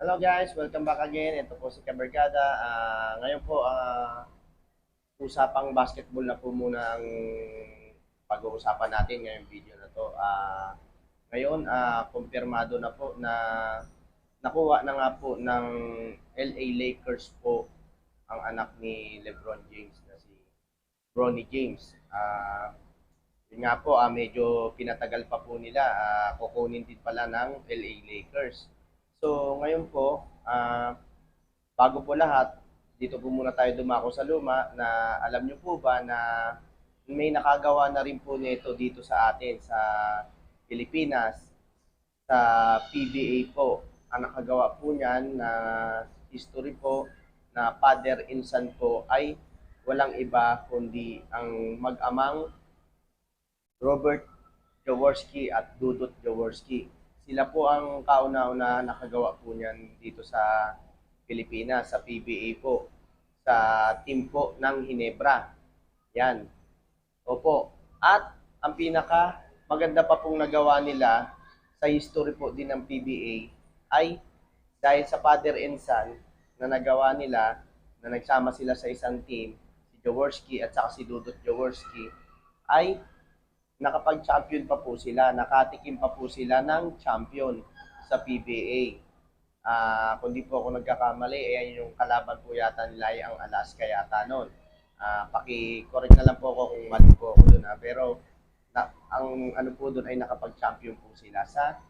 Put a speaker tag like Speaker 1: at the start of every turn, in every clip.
Speaker 1: Hello guys, welcome back again. Ito po si Kabergada. Ngayon po, usapang basketball na po muna ang pag-uusapan natin ngayong video na to. Ngayon, kumpirmado na po na nakuha na nga po ng LA Lakers po ang anak ni LeBron James na si Bronny James. Yun nga po, medyo pinatagal pa po nila. Kukunin din pala ng LA Lakers. So, ngayon po, bago po lahat, dito po muna tayo dumako sa luma na alam nyo po ba na may nakagawa na rin po nito dito sa atin sa Pilipinas, sa PBA po. Ang nakagawa po niyan na history po na father and son po ay walang iba kundi ang mag-amang Robert Jaworski at Dudut Jaworski. Sila po ang kauna-una nakagawa po niyan dito sa Pilipinas, sa PBA po, sa team po ng Hinebra. Yan. Opo. At ang pinaka maganda pa pong nagawa nila sa history po din ng PBA ay dahil sa father and son na nagawa nila na nagsama sila sa isang team, si Jaworski at saka si Dudut Jaworski, ay nakapag-champion pa po sila, nakatikim pa po sila ng champion sa PBA. Kung di po ako nagkakamali, ayan yung kalaban po yata nila ay ang Alaska yata noon. Paki-correct na lang po ako kung mali po ako doon. Pero ang ano po doon ay nakapag-champion po sila sa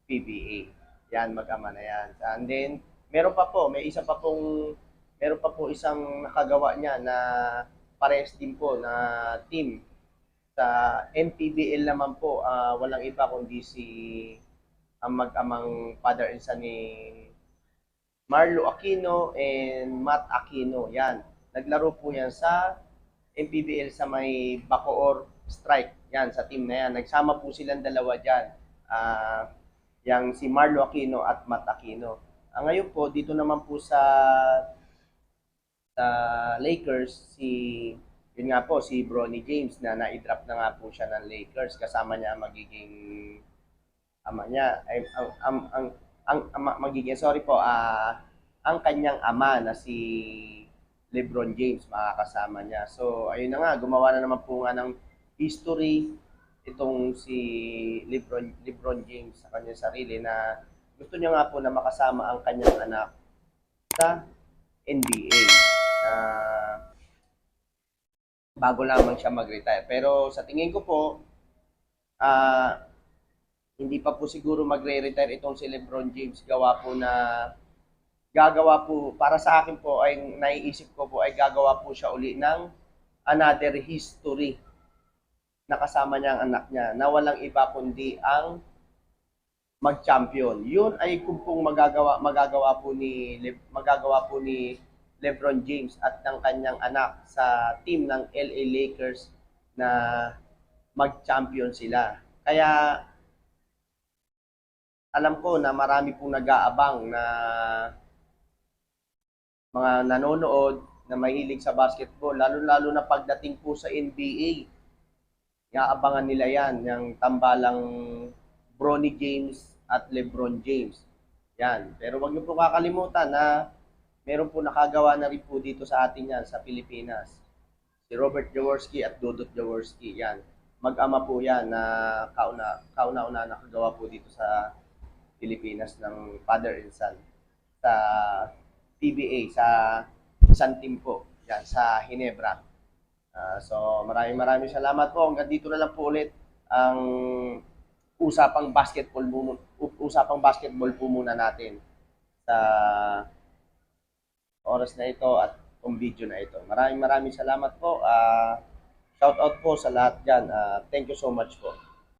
Speaker 1: PBA. Yan, mag-ama na yan. And then, meron pa po, meron pa po isang nakagawa niya na parehas din po na team sa NPBL naman po, walang iba kundi si ang mag-amang father and son ni Marlo Aquino and Matt Aquino. Yan. Naglaro po yan sa NPBL sa may Bacoor Strike. Yan, sa team na yan. Nagsama po silang dalawa dyan. Yang si Marlo Aquino at Matt Aquino. Ngayon po, dito naman po sa Lakers, yun nga po, si Bronny James na na-drop na nga po siya ng Lakers. Kasama niya magiging ama niya, ay, magiging, sorry po, ang kanyang ama na si LeBron James, makakasama niya. So, ayun na nga, gumawa na naman po nga ng history itong si LeBron James sa kanyang sarili na gusto niya nga po na makasama ang kanyang anak sa NBA. Bago lamang siya mag-retire. Pero sa tingin ko po, hindi pa po siguro magre-retire itong si LeBron James. Gagawa po, para sa akin po, ay naiisip ko po, ay gagawa po siya uli ng another history na kasama niya ang anak niya, na walang iba kundi ang mag-champion. Yun ay kung pong magagawa po ni LeBron James at ng kanyang anak sa team ng LA Lakers na mag-champion sila. Kaya alam ko na marami pong nag-aabang na mga nanonood na mahilig sa basketball, lalo-lalo na pagdating po sa NBA. Iaabangan nila yan, yung tambalang Bronny James at LeBron James. Yan. Pero wag niyo po kakalimutan na meron po nakagawa na rin po dito sa atin yan, sa Pilipinas. Si Robert Jaworski at Dudut Jaworski. Yan. Mag-ama po yan na kauna-una nakagawa po dito sa Pilipinas ng father and son sa PBA, sa isang team po, yan, sa Hinebra. So maraming salamat po. Hanggang dito na lang po ulit ang usapang basketball po muna natin sa oras na ito at video na ito. Maraming salamat po. Shout out po sa lahat dyan. Thank you so much po.